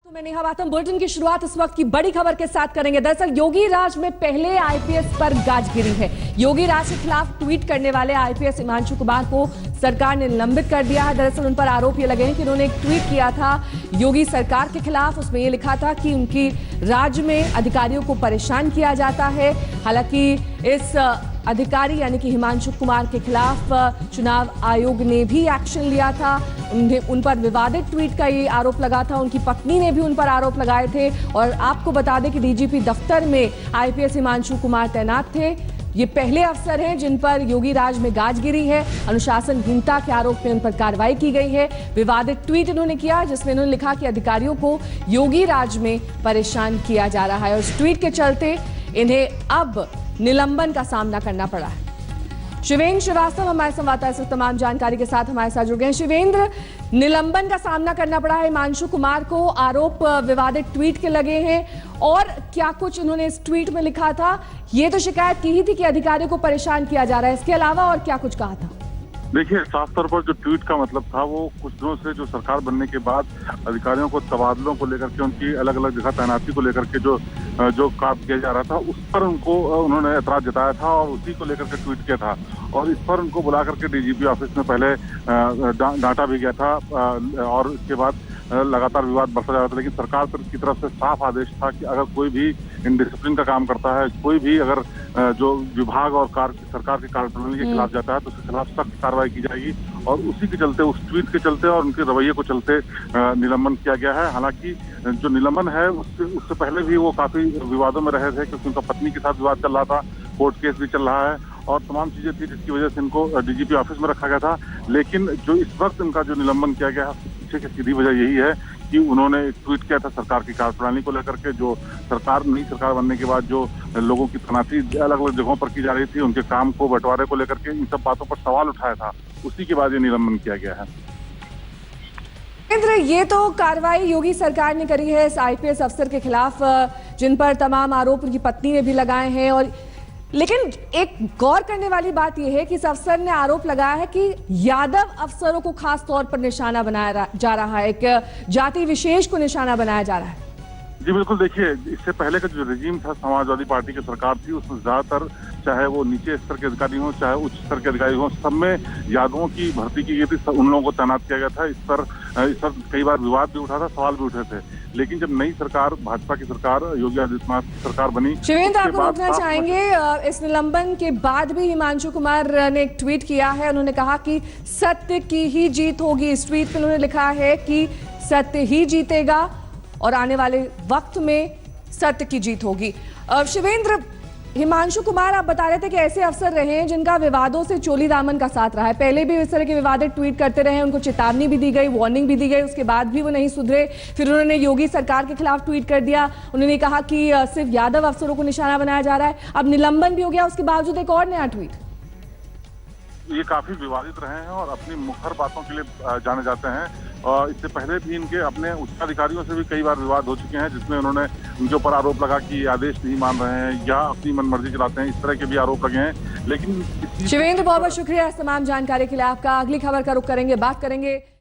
तो मैं नेहा बातम बुलेटिन की शुरुआत इस वक्त की बड़ी खबर के साथ करेंगे। दरअसल योगी राज में पहले आईपीएस पर गाजगिरी है। योगी राज के खिलाफ ट्वीट करने वाले आईपीएस हिमांशु कुमार को सरकार ने निलंबित कर दिया है। दरअसल उन पर आरोप ये लगे हैं कि उन्होंने एक ट्वीट किया था योगी सरकार के खिलाफ। उसमें ये लिखा था कि उनकी राज्य में अधिकारियों को परेशान किया जाता है। हालांकि इस अधिकारी यानी कि हिमांशु कुमार के खिलाफ चुनाव आयोग ने भी एक्शन लिया था। उन पर विवादित ट्वीट का ये आरोप लगा था। उनकी पत्नी ने भी उन पर आरोप लगाए थे। और आपको बता दें कि डीजीपी दफ्तर में आईपीएस हिमांशु कुमार तैनात थे। ये पहले अफसर हैं जिन पर योगी राज में गाजगिरी है। अनुशासनहीनता के आरोप में उन पर कार्रवाई की गई है। विवादित ट्वीट इन्होंने किया जिसमें इन्होंने लिखा कि अधिकारियों को योगी राज में परेशान किया जा रहा है और इस ट्वीट के चलते इन्हें अब निलंबन का सामना करना पड़ा है। शिवेंद्र श्रीवास्तव हमारे संवाददाता इस तमाम जानकारी के साथ हमारे साथ जुड़ गए हैं। शिवेंद्र, निलंबन का सामना करना पड़ा है हिमांशु कुमार को। आरोप विवादित ट्वीट के लगे हैं और क्या कुछ इन्होंने इस ट्वीट में लिखा था? ये तो शिकायत की ही थी कि अधिकारियों को परेशान किया जा रहा है। इसके अलावा और क्या कुछ कहा था? देखिए, साफ तौर पर जो ट्वीट का मतलब था वो कुछ दिनों से जो सरकार बनने के बाद अधिकारियों को तबादलों को लेकर के उनकी अलग अलग जगह तैनाती को लेकर के जो काम किया जा रहा था उस पर उन्होंने ऐतराज जताया था और उसी को लेकर के ट्वीट किया था। और इस पर उनको बुला करके डीजीपी ऑफिस में पहले डांटा भी गया था और इसके बाद लगातार विवाद बढ़ता जा रहा था। लेकिन सरकार की तरफ से साफ आदेश था कि अगर कोई भी इनडिसिप्लिन का काम करता है, कोई भी अगर जो विभाग और सरकार की कार्यप्रणाली के खिलाफ जाता है तो उसके खिलाफ सख्त कार्रवाई की जाएगी। और उसी के चलते, उस ट्वीट के चलते और उनके रवैये को चलते निलंबन किया गया है। हालांकि जो निलंबन है उससे पहले भी वो काफी विवादों में रहे थे क्योंकि उनका पत्नी के साथ विवाद चल रहा था, कोर्ट केस भी चल रहा है और तमाम चीजें थी जिसकी वजह से इनको डीजीपी ऑफिस में रखा गया था। लेकिन जो इस वक्त इनका जो निलंबन किया गया है पीछे की सीधी वजह यही है कि उन्होंने ट्वीट किया था सरकार की कार्यप्रणाली को लेकर के। जो नई सरकार बनने के बाद जो लोगों की तैनाती अलग अलग जगहों पर की जा रही थी, उनके काम को बंटवारे को लेकर के इन सब बातों पर सवाल उठाया था। उसी के बाद ये निलंबन किया गया है। ये तो कार्रवाई योगी सरकार ने करी है इस आईपीएस अफसर के खिलाफ जिन पर तमाम आरोप उनकी पत्नी ने भी लगाए हैं। और लेकिन एक गौर करने वाली बात यह है कि इस अफसर ने आरोप लगाया है कि यादव अफसरों को खास तौर पर निशाना बनाया जा रहा है, एक जाति विशेष को निशाना बनाया जा रहा है। जी बिल्कुल, देखिए, इससे पहले का जो रजीम था समाजवादी पार्टी की सरकार थी उसमें ज्यादातर चाहे वो नीचे स्तर के अधिकारी हों चाहे उच्च स्तर के अधिकारी हों, सब में यादवों की भर्ती की गई थी। उन लोगों को तैनात किया गया था। इस पर कई बार विवाद भी उठा था, सवाल भी उठे थे। लेकिन जब नई सरकार, भाजपा की सरकार, योगी आदित्यनाथ की सरकार बनी, शिवेंद्र आपको रोकना चाहेंगे। इस निलंबन के बाद भी हिमांशु कुमार ने एक ट्वीट किया है। उन्होंने कहा कि सत्य की ही जीत होगी। इस ट्वीट में उन्होंने लिखा है कि सत्य ही जीतेगा और आने वाले वक्त में सत्य की जीत होगी। शिवेंद्र, हिमांशु कुमार आप बता रहे थे कि ऐसे अफसर रहे हैं जिनका विवादों से चोली दामन का साथ रहा है। पहले भी इस तरह के विवादित ट्वीट करते रहे, उनको चेतावनी भी दी गई, वार्निंग भी दी गई, उसके बाद भी वो नहीं सुधरे। फिर उन्होंने योगी सरकार के खिलाफ ट्वीट कर दिया। उन्होंने कहा कि सिर्फ यादव अफसरों को निशाना बनाया जा रहा है। अब निलंबन भी हो गया, उसके बावजूद एक और नया ट्वीट। ये काफी विवादित रहे हैं और अपनी मुखर बातों के लिए जाने जाते हैं। और इससे पहले भी इनके अपने उच्चाधिकारियों से भी कई बार विवाद हो चुके हैं जिसमें उन्होंने उनके ऊपर आरोप लगा कि आदेश नहीं मान रहे हैं या अपनी मनमर्जी चलाते हैं। इस तरह के भी आरोप लगे हैं। लेकिन शिवेंद्र, बहुत बहुत शुक्रिया इस तमाम जानकारी के लिए आपका। अगली खबर का रुख करेंगे, बात करेंगे